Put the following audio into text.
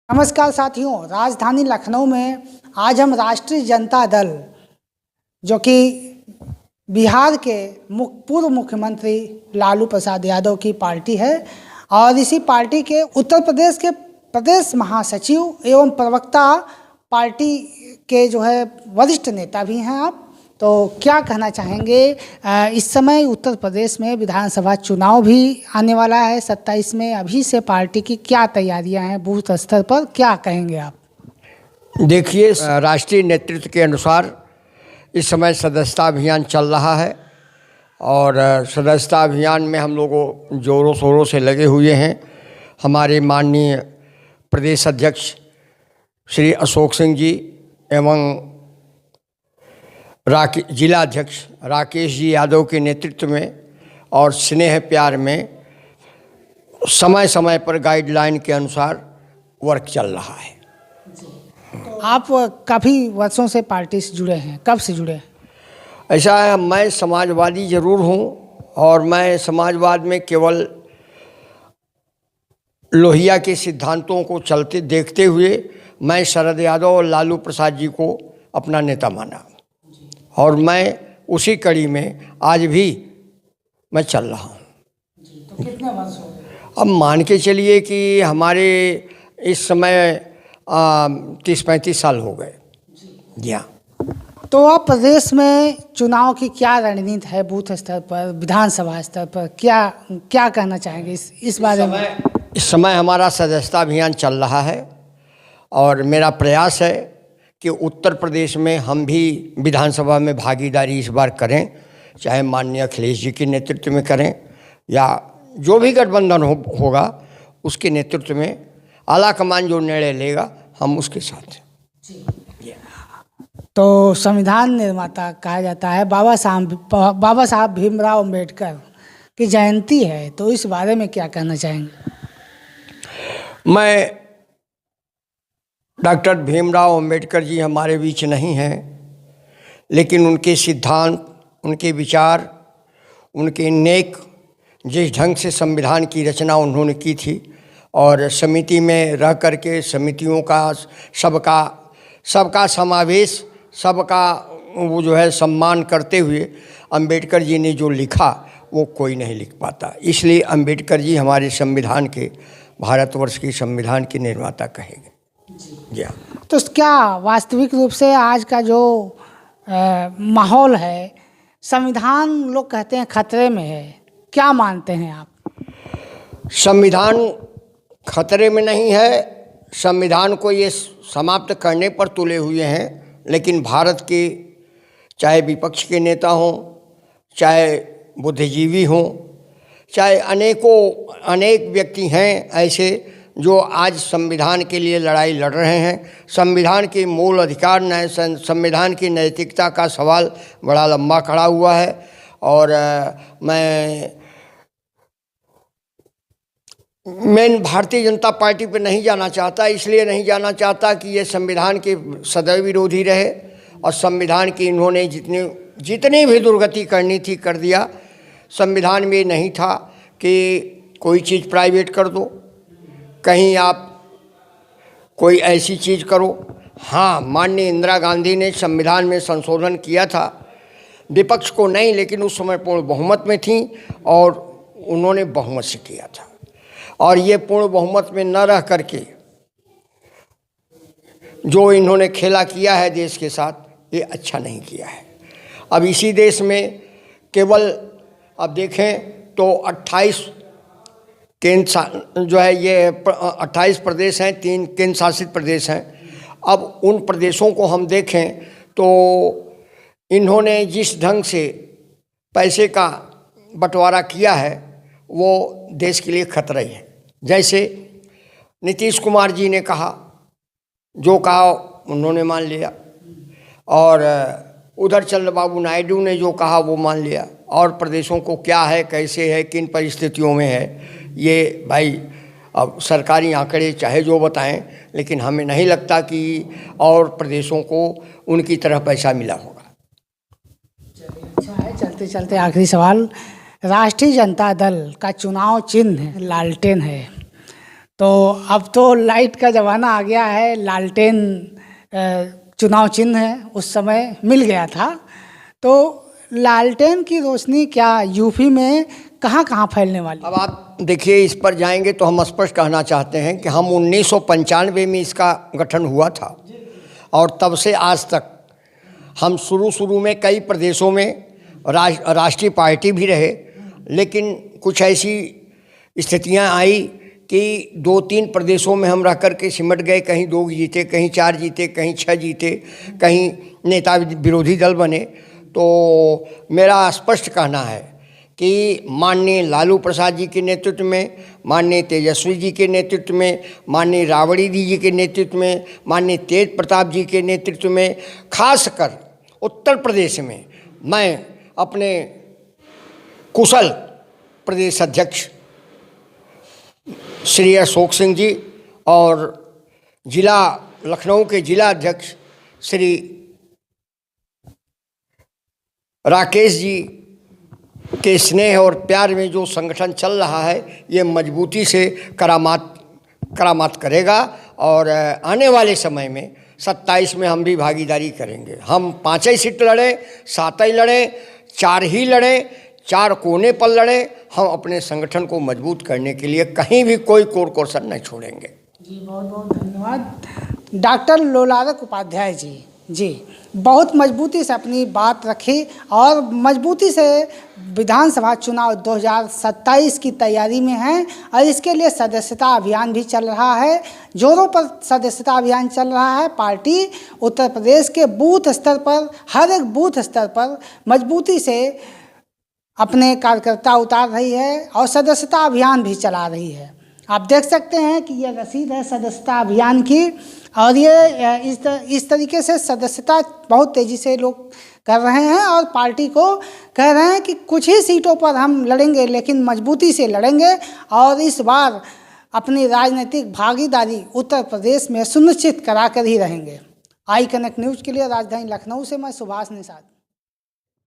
नमस्कार साथियों, राजधानी लखनऊ में आज हम राष्ट्रीय जनता दल जो कि बिहार के पूर्व मुख्यमंत्री लालू प्रसाद यादव की पार्टी है और इसी पार्टी के उत्तर प्रदेश के प्रदेश महासचिव एवं प्रवक्ता पार्टी के जो है वरिष्ठ नेता भी हैं आप, तो क्या कहना चाहेंगे? इस समय उत्तर प्रदेश में विधानसभा चुनाव भी आने वाला है 27 में। अभी से पार्टी की क्या तैयारियां हैं बूथ स्तर पर, क्या कहेंगे आप? देखिए, राष्ट्रीय नेतृत्व के अनुसार इस समय सदस्यता अभियान चल रहा है और सदस्यता अभियान में हम लोग जोरों शोरों से लगे हुए हैं। हमारे माननीय प्रदेश अध्यक्ष श्री अशोक सिंह जी एवं जिला अध्यक्ष राकेश जी यादव के नेतृत्व में और स्नेह प्यार में समय समय पर गाइडलाइन के अनुसार वर्क चल रहा है। आप काफ़ी वर्षों से पार्टी से जुड़े हैं, कब से जुड़े हैं? ऐसा है, मैं समाजवादी ज़रूर हूँ और मैं समाजवाद में केवल लोहिया के सिद्धांतों को चलते देखते हुए मैं शरद यादव और लालू प्रसाद जी को अपना नेता माना और मैं उसी कड़ी में आज भी मैं चल रहा हूँ। तो कितने वर्ष हो गए? अब मान के चलिए कि हमारे इस समय 30-35 साल हो गए। जी हाँ। तो आप प्रदेश में चुनाव की क्या रणनीति है बूथ स्तर पर, विधानसभा स्तर पर, क्या कहना चाहेंगे इस बारे में? इस समय हमारा सदस्यता अभियान चल रहा है और मेरा प्रयास है कि उत्तर प्रदेश में हम भी विधानसभा में भागीदारी इस बार करें, चाहे माननीय अखिलेश जी के नेतृत्व में करें या जो भी गठबंधन होगा उसके नेतृत्व में आला कमान जो निर्णय लेगा हम उसके साथ हैं। तो संविधान निर्माता कहा जाता है बाबा साहब भीमराव अम्बेडकर की जयंती है, तो इस बारे में क्या कहना चाहेंगे? मैं डॉक्टर भीमराव अम्बेडकर जी हमारे बीच नहीं हैं, लेकिन उनके सिद्धांत, उनके विचार, उनके नेक जिस ढंग से संविधान की रचना उन्होंने की थी और समिति में रह करके समितियों का सबका समावेश, सबका वो जो है सम्मान करते हुए अम्बेडकर जी ने जो लिखा वो कोई नहीं लिख पाता। इसलिए अम्बेडकर जी हमारे संविधान के, भारतवर्ष की संविधान के निर्माता कहेंगे। जी हाँ। तो क्या वास्तविक रूप से आज का जो माहौल है, संविधान लोग कहते हैं खतरे में है, क्या मानते हैं आप? संविधान खतरे में नहीं है, संविधान को ये समाप्त करने पर तुले हुए हैं, लेकिन भारत के चाहे विपक्ष के नेता हों, चाहे बुद्धिजीवी हों, चाहे अनेक व्यक्ति हैं ऐसे जो आज संविधान के लिए लड़ाई लड़ रहे हैं। संविधान के मूल अधिकार, संविधान की नैतिकता का सवाल बड़ा लंबा खड़ा हुआ है और मैं भारतीय जनता पार्टी पर नहीं जाना चाहता। इसलिए नहीं जाना चाहता कि ये संविधान के सदैव विरोधी रहे और संविधान की इन्होंने जितनी भी दुर्गति करनी थी कर दिया। संविधान में नहीं था कि कोई चीज़ प्राइवेट कर दो, कहीं आप कोई ऐसी चीज़ करो। हाँ, माननीय इंदिरा गांधी ने संविधान में संशोधन किया था, विपक्ष को नहीं, लेकिन उस समय पूर्ण बहुमत में थी और उन्होंने बहुमत से किया था और ये पूर्ण बहुमत में न रह करके जो इन्होंने खेला किया है देश के साथ, ये अच्छा नहीं किया है। अब इसी देश में केवल अब देखें तो 28 जो है ये 28 प्रदेश हैं, 3 केंद्र शासित प्रदेश हैं। अब उन प्रदेशों को हम देखें तो इन्होंने जिस ढंग से पैसे का बंटवारा किया है वो देश के लिए खतरा ही है। जैसे नीतीश कुमार जी ने कहा, जो कहा उन्होंने मान लिया और उधर चंद्रबाबू नायडू ने जो कहा वो मान लिया और प्रदेशों को क्या है, कैसे है, किन परिस्थितियों में है, ये भाई अब सरकारी आंकड़े चाहे जो बताएं, लेकिन हमें नहीं लगता कि और प्रदेशों को उनकी तरह पैसा मिला होगा। अच्छा है, चलते चलते आखिरी सवाल, राष्ट्रीय जनता दल का चुनाव चिन्ह लालटेन है, तो अब तो लाइट का ज़माना आ गया है, लालटेन चुनाव चिन्ह है, उस समय मिल गया था। तो लालटेन की रोशनी क्या यूपी में कहाँ कहाँ फैलने वाली? अब आप देखिए, इस पर जाएंगे तो हम स्पष्ट कहना चाहते हैं कि हम 1995 में इसका गठन हुआ था और तब से आज तक हम शुरू में कई प्रदेशों में राष्ट्रीय पार्टी भी रहे, लेकिन कुछ ऐसी स्थितियां आई कि 2-3 प्रदेशों में हम रह कर के सिमट गए। कहीं 2 जीते, कहीं 4 जीते, कहीं 6 जीते, कहीं नेता विरोधी दल बने। तो मेरा स्पष्ट कहना है कि माननीय लालू प्रसाद जी के नेतृत्व में, माननीय तेजस्वी जी के नेतृत्व में, माननीय राबड़ी जी के नेतृत्व में, माननीय तेज प्रताप जी के नेतृत्व में, खासकर उत्तर प्रदेश में मैं अपने कुशल प्रदेश अध्यक्ष श्री अशोक सिंह जी और जिला लखनऊ के जिला अध्यक्ष श्री राकेश जी के स्नेह और प्यार में जो संगठन चल रहा है, ये मजबूती से करामात करेगा और आने वाले समय में 27 में हम भी भागीदारी करेंगे। हम 5 ही सीट लड़े, 7 ही लड़े, 4 ही लड़े, 4 कोने पर लड़े, हम अपने संगठन को मजबूत करने के लिए कहीं भी कोई कोर नहीं छोड़ेंगे। जी बहुत बहुत धन्यवाद डॉक्टर लोलारक उपाध्याय जी बहुत मजबूती से अपनी बात रखी और मजबूती से विधानसभा चुनाव 2027 की तैयारी में हैं और इसके लिए सदस्यता अभियान भी चल रहा है, जोरों पर सदस्यता अभियान चल रहा है। पार्टी उत्तर प्रदेश के बूथ स्तर पर, हर एक बूथ स्तर पर मजबूती से अपने कार्यकर्ता उतार रही है और सदस्यता अभियान भी चला रही है। आप देख सकते हैं कि ये रसीद है सदस्यता अभियान की और ये इस तरीके से सदस्यता बहुत तेज़ी से लोग कर रहे हैं और पार्टी को कह रहे हैं कि कुछ ही सीटों पर हम लड़ेंगे, लेकिन मजबूती से लड़ेंगे और इस बार अपनी राजनीतिक भागीदारी उत्तर प्रदेश में सुनिश्चित करा कर ही रहेंगे। आई कनेक्ट न्यूज़ के लिए राजधानी लखनऊ से मैं सुभाष निषाद।